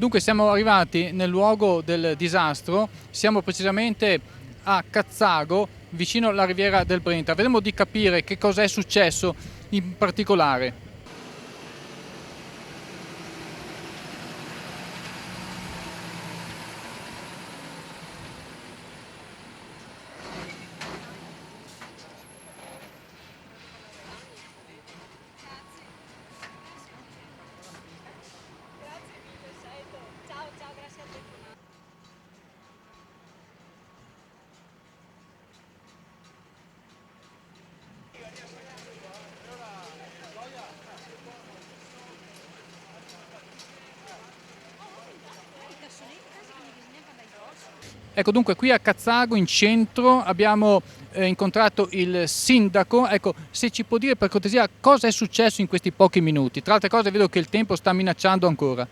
Dunque siamo arrivati nel luogo del disastro, siamo precisamente a Cazzago, vicino alla riviera del Brenta. Vedremo di capire che cosa è successo in particolare. Ecco, dunque qui a Cazzago in centro abbiamo incontrato il sindaco. Ecco, se ci può dire per cortesia cosa è successo in questi pochi minuti. Tra altre cose vedo che il tempo sta minacciando ancora.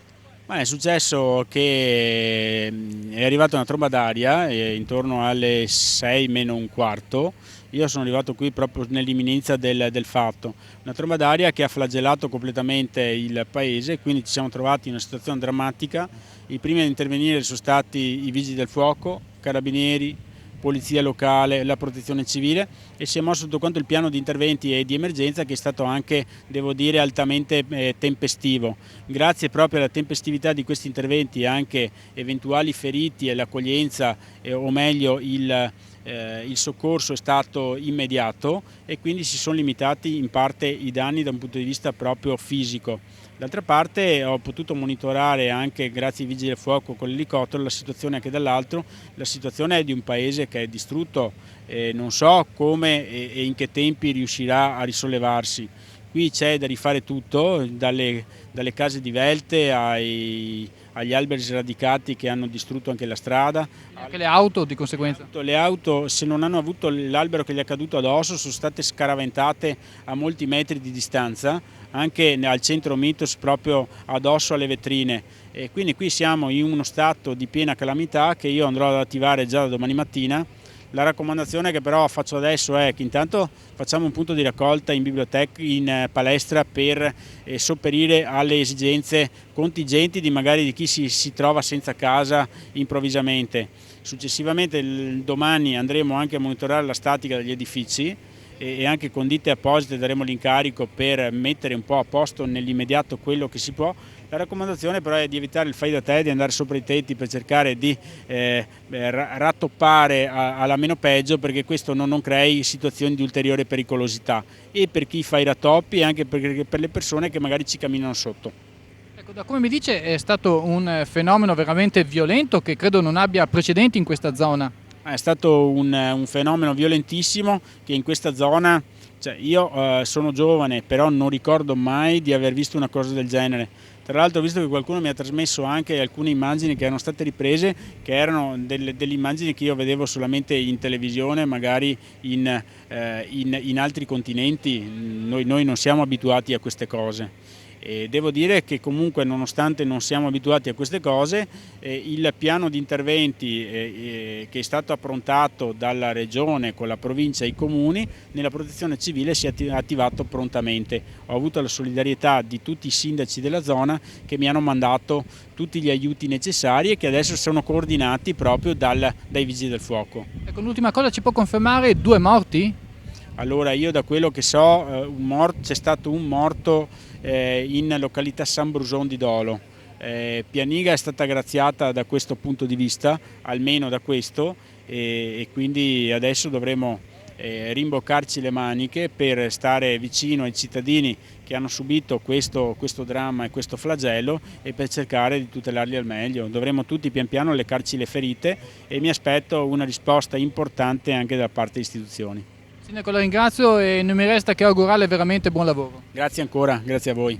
Ma è successo che è arrivata una tromba d'aria intorno alle 6 meno un quarto. Io sono arrivato qui proprio nell'imminenza del fatto. Una tromba d'aria che ha flagellato completamente il paese, quindi ci siamo trovati in una situazione drammatica. I primi ad intervenire sono stati i vigili del fuoco, carabinieri, polizia locale, la protezione civile, e si è mosso tutto quanto il piano di interventi e di emergenza, che è stato anche, devo dire, altamente tempestivo. Grazie proprio alla tempestività di questi interventi, anche eventuali feriti e l'accoglienza, o meglio il soccorso è stato immediato, e quindi si sono limitati in parte i danni da un punto di vista proprio fisico. D'altra parte ho potuto monitorare anche grazie ai vigili del fuoco con l'elicottero la situazione anche dall'altro. La situazione è di un paese che è distrutto, non so come e in che tempi riuscirà a risollevarsi. Qui c'è da rifare tutto, dalle case divelte agli alberi sradicati che hanno distrutto anche la strada. Anche le auto di conseguenza. Le auto, se non hanno avuto l'albero che gli è caduto addosso, sono state scaraventate a molti metri di distanza, anche al centro Mitos, proprio addosso alle vetrine. E quindi qui siamo in uno stato di piena calamità che io andrò ad attivare già da domani mattina. La raccomandazione che però faccio adesso è che intanto facciamo un punto di raccolta in biblioteca, in palestra, per sopperire alle esigenze contingenti di chi si trova senza casa improvvisamente. Successivamente domani andremo anche a monitorare la statica degli edifici e anche con ditte apposite daremo l'incarico per mettere un po' a posto nell'immediato quello che si può. La raccomandazione però è di evitare il fai da te, di andare sopra i tetti per cercare di rattoppare alla meno peggio, perché questo non crei situazioni di ulteriore pericolosità, e per chi fa i rattoppi e anche per le persone che magari ci camminano sotto. Ecco, da come mi dice è stato un fenomeno veramente violento che credo non abbia precedenti in questa zona. È stato un fenomeno violentissimo che in questa zona, io sono giovane, però non ricordo mai di aver visto una cosa del genere. Tra l'altro ho visto che qualcuno mi ha trasmesso anche alcune immagini che erano state riprese, che erano delle immagini che io vedevo solamente in televisione, magari in altri continenti. Noi non siamo abituati a queste cose. E devo dire che comunque, nonostante non siamo abituati a queste cose, il piano di interventi che è stato approntato dalla Regione con la provincia e i comuni nella protezione civile si è attivato prontamente. Ho avuto la solidarietà di tutti i sindaci della zona che mi hanno mandato tutti gli aiuti necessari e che adesso sono coordinati proprio dai vigili del fuoco. Ecco, l'ultima cosa, ci può confermare 2 morti? Allora, io da quello che so c'è stato un morto in località San Bruson di Dolo. Pianiga è stata graziata da questo punto di vista, almeno da questo, e quindi adesso dovremo rimboccarci le maniche per stare vicino ai cittadini che hanno subito questo dramma e questo flagello, e per cercare di tutelarli al meglio. Dovremo tutti pian piano leccarci le ferite, e mi aspetto una risposta importante anche da parte delle istituzioni. Sindaco, la ringrazio e non mi resta che augurarle veramente buon lavoro. Grazie ancora, grazie a voi.